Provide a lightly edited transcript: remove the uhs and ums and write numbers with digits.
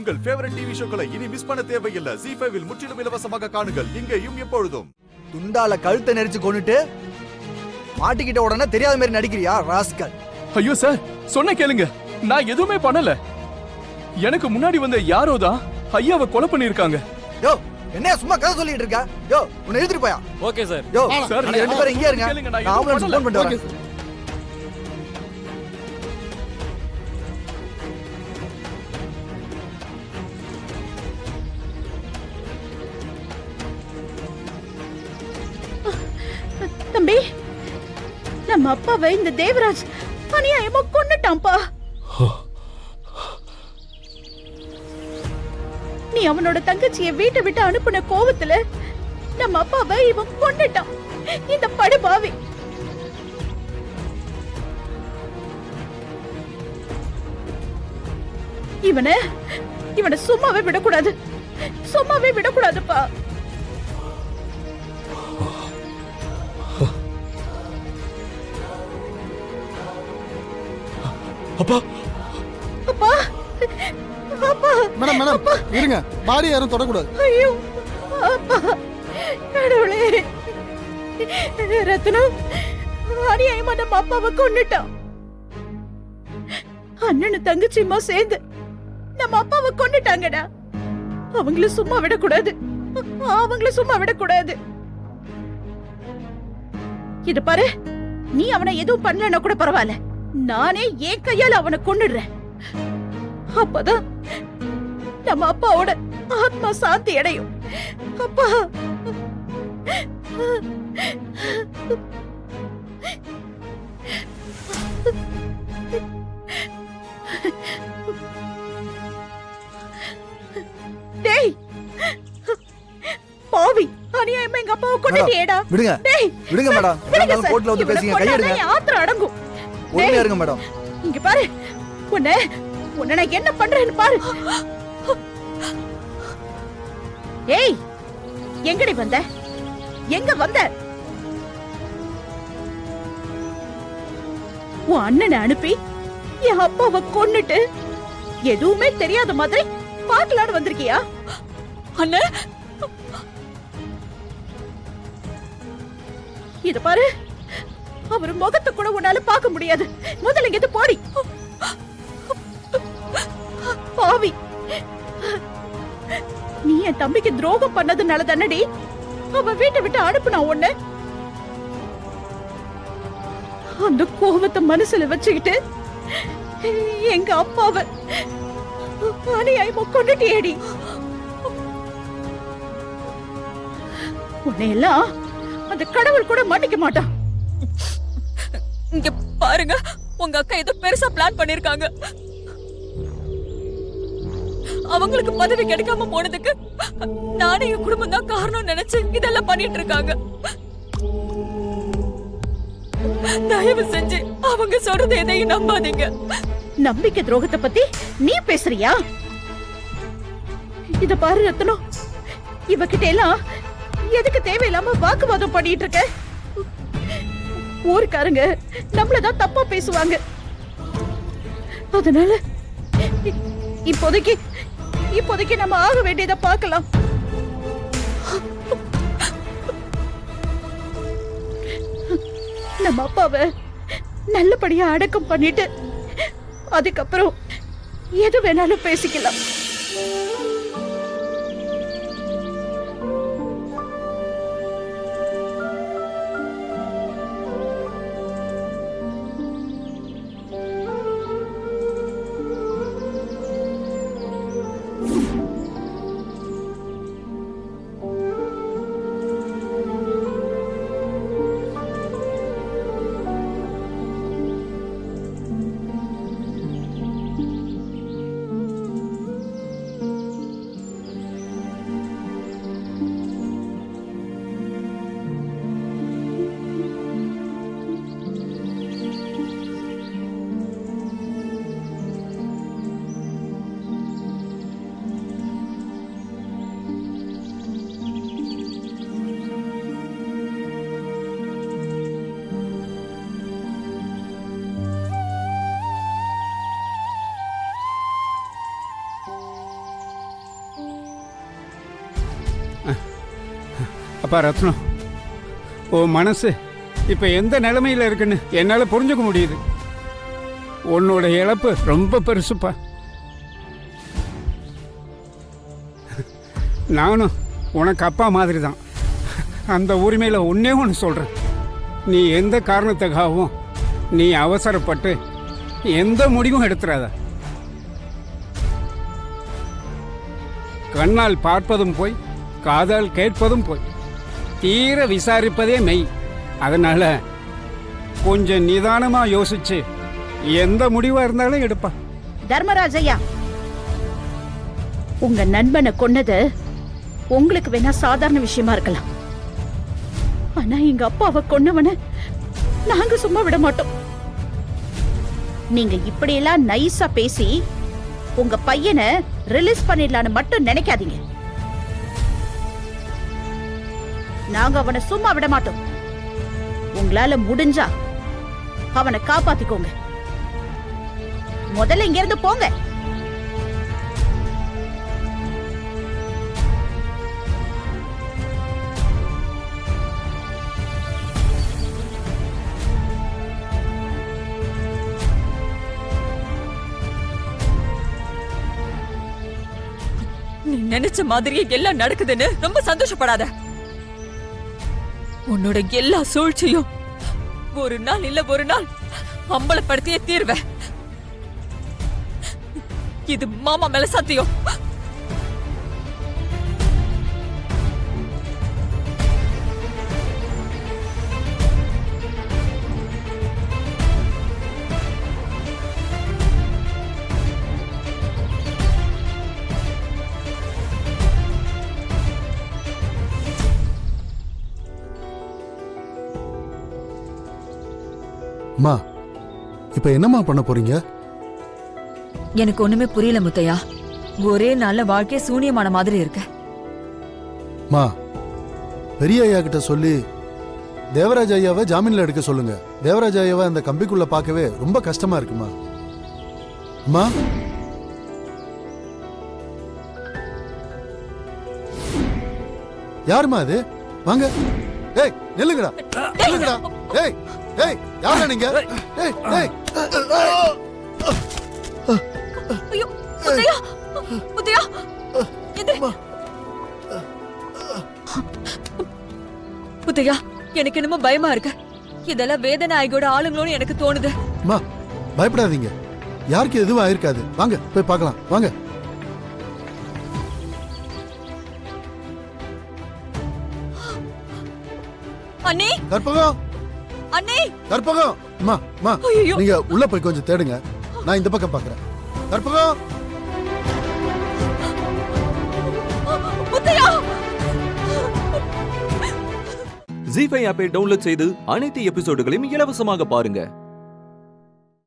உங்கள் favourite TV ஷோக்களை இனி miss பண்ண தேவையில்லை. ZEE5 இல் முற்றிலும் இலவசமாக காணுங்கள். இங்கேயும் எப்பொழுதும். துண்டால கழுத்தை நெரிச்சு கொண்டுட்டு மாட்டிக்கிட்ட உடனே தெரியாத மாதிரி நடிக்கிறியா ராஸ்கல்? ஐயோ சார், சொன்ன கேளுங்க, நான் எதுவுமே பண்ணல. எனக்கு முன்னாடி வந்த யாரோ தான் ஐயாவை கொலை பண்ணிருக்காங்க. யோ, என்ன சும்மா கதை சொல்லிட்டு இருக்க? யோ, உன்னை எழுதிட்டு போயா? Okay sir. யோ சார், நீங்க ரெண்டு பேரும் இங்கே இருங்க. நான் ஆம்புலன்ஸ் ஃபோன் பண்ணிட்டு வரேன். தம்பி, நம்ம அப்பாவை இந்த தேவராஜ் அநியாயமா கொன்னுட்டான்பா. நீ அவனோட தங்கச்சிய வீட்டை விட்டு அனுப்புன கோவத்துல நம்ம அப்பாவை இவன் கொன்னுட்டான். இந்த படுபாவி. இவனை சும்மாவே விடக்கூடாது, சும்மாவே விடக்கூடாதுப்பா. அப்பா, அப்பா, அப்பா. மேடம் மேடம் இருங்க, பாடி யாரும் தொடக்கூடாது. ஐயோ அப்பா, கடவுளே. ரத்னம் அநியாயமா நம்ம அப்பாவை கொன்னுட்டான். அண்ணனும் தங்கச்சியுமா சேர்ந்து நம்ம அப்பாவை கொன்னுட்டாங்கடா. அவங்கள சும்மா விடக்கூடாது, அவங்கள சும்மா விடக்கூடாது. இது பாரு, நீ அவனை எதுவும் பண்ணலன்னா கூட பரவாயில்ல, நானே என் கையால அவனை கொன்னுடுறேன். அப்பதான் நம்ம அப்பாவோட ஆத்மா சாந்தி அடையும். அப்பா, டேய் பாவி, அநியாயமா எங்க அப்பாவை கொன்னுட்டியேடா. விடுங்க விடுங்க மேடம், எல்லாம் கோர்ட்ல வந்து பேசிங்க, கையெடுங்க. ஆத்திரம் அடங்கும். பொறுமையா இருங்க மேடம். இங்க பாரு, உன்னை நான் என்ன பண்றேன்னு பாரு. ஏய், எங்கடி வந்த? எங்க வந்த? உன் அண்ணனை அனுப்பி என் அப்பாவை கொன்னுட்டு எதுவுமே தெரியாத மாதிரி பாக்கலான்னு வந்திருக்கியா? அண்ணா, இத பாரு, அவர் முகத்தை கூட உன்னால பார்க்க முடியாது. முதல்ல இங்க போடி பாவி. நீ என் தம்பிக்கு துரோகம் பண்ணதுனால தானடி அவ வீட்டை விட்டு அனுப்புனா உன்ன. அந்த கோவத்தை மனசுல வச்சுக்கிட்டு எங்க அப்பாவை அநியாயமா கொண்டுட்டியேடி. உன்னையெல்லாம் அந்த கடவுள் கூட மாட்டிக்க மாட்டான். இங்க பாருங்க, உங்க அக்கா ஏதோ பெருசா பிளான் பண்ணிருக்காங்க. அவங்களுக்கு பதவி கிடைக்காம போனதுக்கு நானே என் குடும்பம் தான் காரணம் நினைச்சு இதெல்லாம் பண்ணிட்டு இருக்காங்க. தயவு செஞ்சு அவங்க சொல்றது எதையும் நம்பாதீங்க. நம்பிக்கை துரோகத்தை பத்தி நீ பேசுறியா? இத பாரு ரத்னம், இவகிட்ட எல்லாம் எதுக்கு தேவையில்லாம வாக்குவாதம் பண்ணிட்டு இருக்க? ஊருக்காரங்க நம்மளதான் தப்பா பேசுவாங்க. அதனால இப்போதைக்கு நம்ம ஆக வேண்டியதை பார்க்கலாம். நம்ம அப்பாவை நல்லபடியா அடக்கம் பண்ணிட்டு அதுக்கப்புறம் எது வேணாலும் பேசிக்கலாம். அப்பா ரத்னம், உன் மனசு இப்போ எந்த நிலைமையில் இருக்குன்னு என்னால் புரிஞ்சுக்க முடியுது. உன்னோட இழப்பு ரொம்ப பெருசுப்பா. நானும் உனக்கு அப்பா மாதிரி தான். அந்த உரிமையில் ஒன்னே ஒன்று சொல்கிறேன். நீ எந்த காரணத்துக்காகவும் நீ அவசரப்பட்டு எந்த முடிவும் எடுத்துறாத. கண்ணால் பார்ப்பதும் போய், காதால் கேட்பதும் போய், தீர விசாரிப்பதே மெய். அதனால கொஞ்சம் நிதானமா யோசிச்சு எந்த முடிவா இருந்தாலும் எடுப்பா. தர்மராஜ் ஐயா, உங்க நண்பனை கொன்னது உங்களுக்கு வேணா சாதாரண விஷயமா இருக்கலாம். ஆனா எங்க அப்பாவை கொன்னவன நாங்க சும்மா விட மாட்டோம். நீங்க இப்படியெல்லாம் நைஸா பேசி உங்க பையனை ரிலீஸ் பண்ணிடலான்னு மட்டும் நினைக்காதீங்க. நாங்க அவனை சும்மா விட மாட்டோம். உங்களால முடிஞ்சா அவனை காப்பாத்திக்கோங்க. முதல்ல இங்க இருந்து போங்க. நீ நினைச்ச மாதிரியே எல்லாம் நடக்குதுன்னு ரொம்ப சந்தோஷப்படாத. உன்னோட எல்லா சூழ்ச்சியும் ஒரு நாள் இல்ல ஒரு நாள் அம்பலப்படுத்தியே தீர்வ. இது மாமா மேல சத்தியம். அம்மா, இப்ப என்னம்மா பண்ண போறீங்க? எனக்கு ஒண்ணுமே புரியல முத்தையா. ஒரே நாள்ல வாழ்க்கை சூனியமான மாதிரி இருக்க. மா, பெரிய ஐயா கிட்ட சொல்லி தேவராஜ் ஐயாவை ஜாமீன்ல எடுக்க சொல்லுங்க. தேவராஜ் ஐயாவை அந்த கம்பிக்குள்ள பார்க்கவே ரொம்ப கஷ்டமா இருக்குமா. அம்மா, யாருமா அது? வாங்க. ஏய், நில்லுங்கடா, நில்லுங்கடா. ஏய், ஏய், யாரா நீங்க? ஏய், ஏய். ஐயோ முத்தையா, முத்தையா எந்திரி. முத்தையா, எனக்கு என்னமோ பயமா இருக்கு. இதெல்லாம் வேதநாயகோட ஆளுங்களோன்னு எனக்கு தோணுது. அம்மா, பயப்படாதீங்க. யாருக்கு எதுவும் ஆயிருக்காது. வாங்க போய் பார்க்கலாம். வாங்க. அண்ணே, கற்பகம், அண்ணே, கற்பகம். அம்மா, அம்மா, ஐயோ. நீங்க உள்ள போய் கொஞ்சம் தேடுங்க. நான் இந்த பக்கம் பார்க்கறேன். கற்பகம். முத்தையா. ஜீ5 ஆப்பை டவுன்லோட் செய்து அனைத்து எபிசோடுகளையும் இலவசமாக பாருங்க.